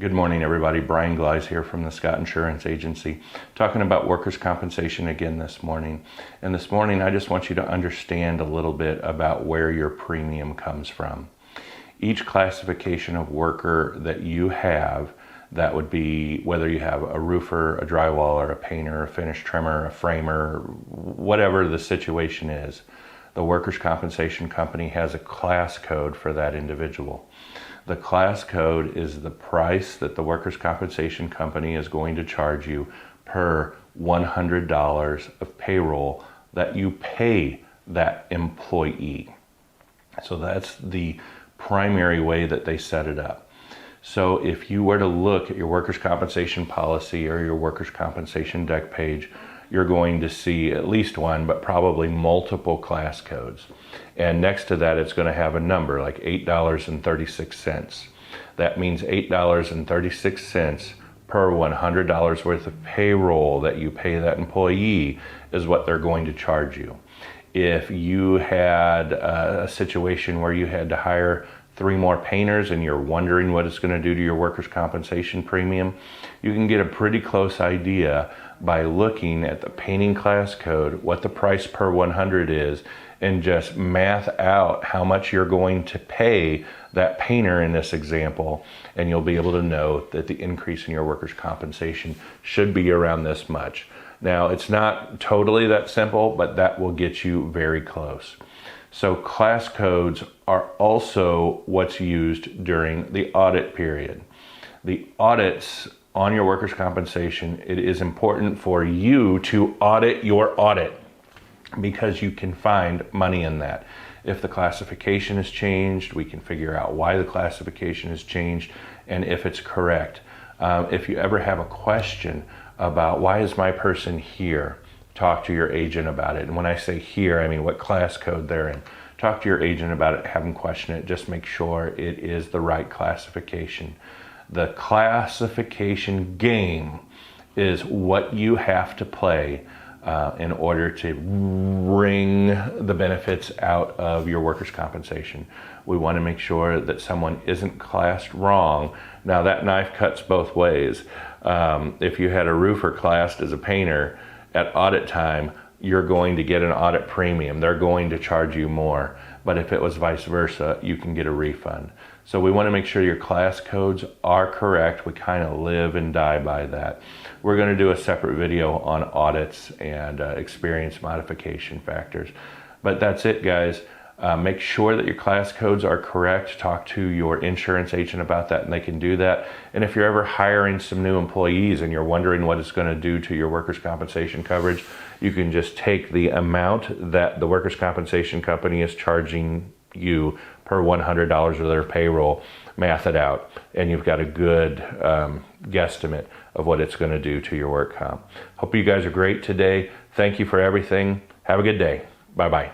Good morning, everybody. Brian Gleis here from the Scott Insurance Agency, talking about workers' compensation again this morning. And this morning, I just want you to understand a little bit about where your premium comes from. Each classification of worker that you have, that would be whether you have a roofer, a drywaller, a painter, a finish trimmer, a framer, whatever the situation is, the workers' compensation company has a class code for that individual. The class code is the price that the workers' compensation company is going to charge you per $100 of payroll that you pay that employee. So that's the primary way that they set it up. So if you were to look at your workers' compensation policy or your workers' compensation deck page, you're going to see at least one, but probably multiple class codes. And next to that, it's going to have a number like $8.36. That means $8.36 per $100 worth of payroll that you pay that employee is what they're going to charge you. If you had a situation where you had to hire 3 more painters and you're wondering what it's going to do to your workers' compensation premium, you can get a pretty close idea by looking at the painting class code, what the price per 100 is, and just math out how much you're going to pay that painter in this example, and you'll be able to know that the increase in your workers' compensation should be around this much. Now, it's not totally that simple, but that will get you very close. So class codes are also what's used during the audit period. The audits on your workers' compensation, it is important for you to audit your audit because you can find money in that. If the classification has changed, we can figure out why the classification has changed and if it's correct. If you ever have a question about why is my person here, talk to your agent about it. And when I say here, I mean what class code they're in. Talk to your agent about it, have them question it, just make sure it is the right classification. The classification game is what you have to play in order to wring the benefits out of your workers' compensation. We want to make sure that someone isn't classed wrong. Now that knife cuts both ways. If you had a roofer classed as a painter, at audit time, you're going to get an audit premium. They're going to charge you more. But if it was vice versa, you can get a refund. So we want to make sure your class codes are correct. We kind of live and die by that. We're going to do a separate video on audits and experience modification factors. But that's it, guys. Make sure that your class codes are correct. Talk to your insurance agent about that, and they can do that. And if you're ever hiring some new employees and you're wondering what it's going to do to your workers' compensation coverage, you can just take the amount that the workers' compensation company is charging you per $100 of their payroll, math it out, and you've got a good guesstimate of what it's going to do to your work comp. Hope you guys are great today. Thank you for everything. Have a good day. Bye-bye.